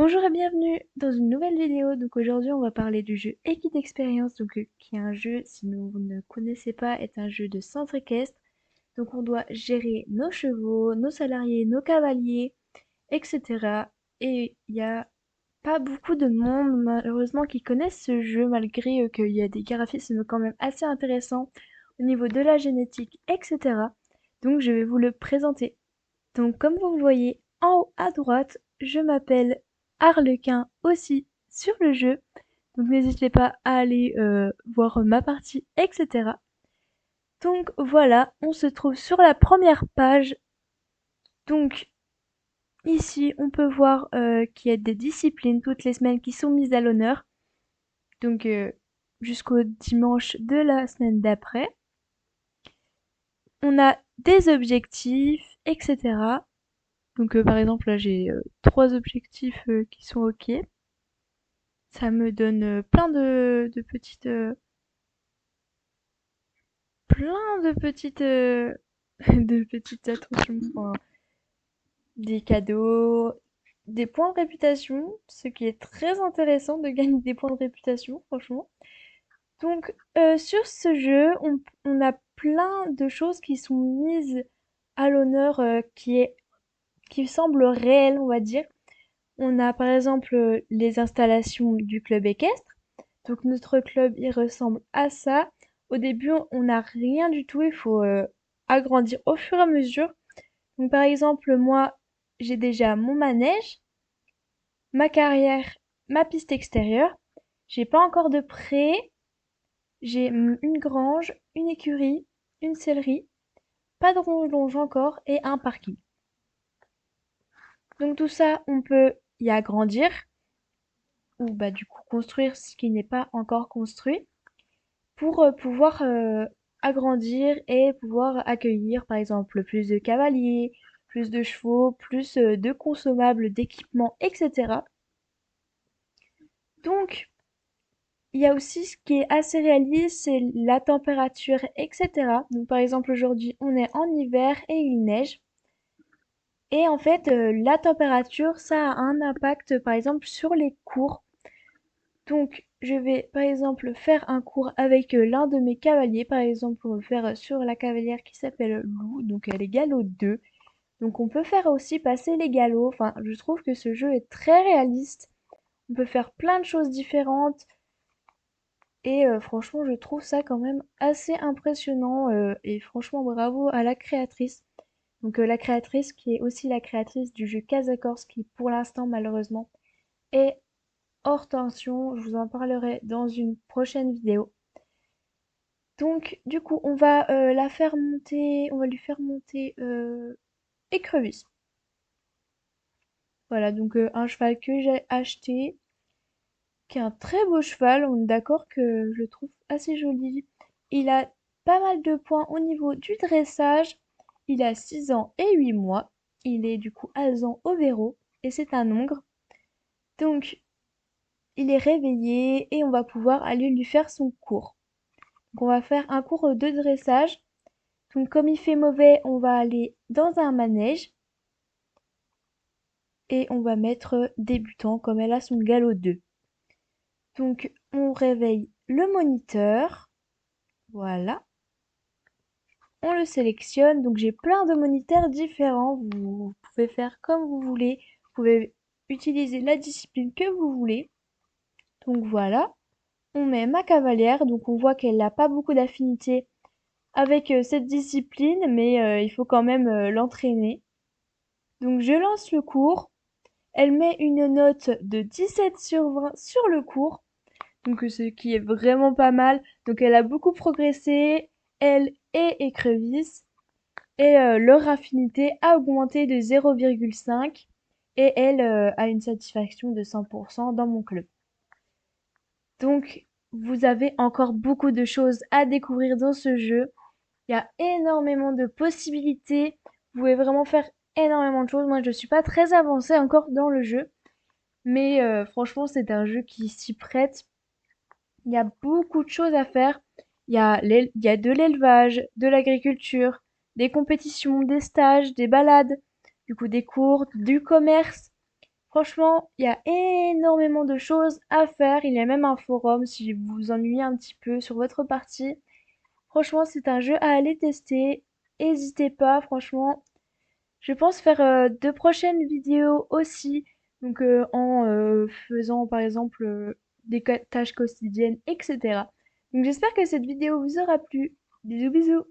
Bonjour et bienvenue dans une nouvelle vidéo. Donc aujourd'hui on va parler du jeu Equid Experience, qui est un jeu, si vous ne connaissez pas, est un jeu de centre équestre. Donc on doit gérer nos chevaux, nos salariés, nos cavaliers, etc. Et il n'y a pas beaucoup de monde malheureusement qui connaissent ce jeu malgré qu'il y a des graphismes quand même assez intéressants au niveau de la génétique, etc. Donc je vais vous le présenter. Donc comme vous le voyez en haut à droite, je m'appelle Arlequin aussi sur le jeu. Donc n'hésitez pas à aller voir ma partie, etc. Donc voilà, on se trouve sur la première page. Donc ici, on peut voir qu'il y a des disciplines toutes les semaines qui sont mises à l'honneur. Donc jusqu'au dimanche de la semaine d'après. On a des objectifs, etc. Donc par exemple là j'ai 3 objectifs qui sont ok. Ça me donne plein de petites de petites attentions, enfin, des cadeaux, des points de réputation, ce qui est très intéressant de gagner des points de réputation, franchement. Donc sur ce jeu, on a plein de choses qui sont mises à l'honneur, qui semblent réelles, on va dire. On a par exemple les installations du club équestre. Donc notre club, il ressemble à ça. Au début, on n'a rien du tout, il faut agrandir au fur et à mesure. Donc par exemple, moi, j'ai déjà mon manège, ma carrière, ma piste extérieure. J'ai pas encore de pré, j'ai une grange, une écurie, une sellerie, pas de ronge encore et un parking. Donc tout ça, on peut y agrandir ou bah du coup construire ce qui n'est pas encore construit pour pouvoir agrandir et pouvoir accueillir par exemple plus de cavaliers, plus de chevaux, plus de consommables, d'équipements, etc. Donc il y a aussi ce qui est assez réaliste, c'est la température, etc. Donc par exemple aujourd'hui on est en hiver et il neige. Et en fait, la température, ça a un impact par exemple sur les cours. Donc, je vais par exemple faire un cours avec l'un de mes cavaliers. Par exemple, on va le faire sur la cavalière qui s'appelle Lou. Donc, elle est galop 2. Donc, on peut faire aussi passer les galops. Enfin, je trouve que ce jeu est très réaliste. On peut faire plein de choses différentes. Et franchement, je trouve ça quand même assez impressionnant. Et franchement, bravo à la créatrice. Donc, la créatrice qui est aussi la créatrice du jeu Casacors qui, pour l'instant, malheureusement, est hors tension. Je vous en parlerai dans une prochaine vidéo. Donc, du coup, on va la faire monter, on va lui faire monter écrevisse. Voilà, donc un cheval que j'ai acheté, qui est un très beau cheval. On est d'accord que je le trouve assez joli. Il a pas mal de points au niveau du dressage. Il a 6 ans et 8 mois. Il est du coup alezan au verreau et c'est un hongre. Donc, il est réveillé et on va pouvoir aller lui faire son cours. Donc, on va faire un cours de dressage. Donc comme il fait mauvais, on va aller dans un manège et on va mettre débutant comme elle a son galop 2. Donc on réveille le moniteur, voilà, on le sélectionne. Donc j'ai plein de moniteurs différents, vous pouvez faire comme vous voulez, vous pouvez utiliser la discipline que vous voulez. Donc voilà, on met ma cavalière, donc on voit qu'elle n'a pas beaucoup d'affinité avec cette discipline, mais il faut quand même l'entraîner. Donc je lance le cours. Elle met une note de 17 sur 20 sur le cours, donc ce qui est vraiment pas mal. Donc elle a beaucoup progressé, elle et Écrevisse, et leur affinité a augmenté de 0,5 et elle a une satisfaction de 100% dans mon club. Donc vous avez encore beaucoup de choses à découvrir dans ce jeu. Il y a énormément de possibilités. Vous pouvez vraiment faire énormément de choses. Moi, je suis pas très avancée encore dans le jeu. Mais franchement, c'est un jeu qui s'y prête. Il y a beaucoup de choses à faire. Il y a de l'élevage, de l'agriculture, des compétitions, des stages, des balades, du coup des cours, du commerce. Franchement, il y a énormément de choses à faire. Il y a même un forum si vous vous ennuyez un petit peu sur votre partie. Franchement, c'est un jeu à aller tester. N'hésitez pas, franchement. Je pense faire de prochaines vidéos aussi. Donc en faisant par exemple tâches quotidiennes, etc. Donc j'espère que cette vidéo vous aura plu. Bisous bisous.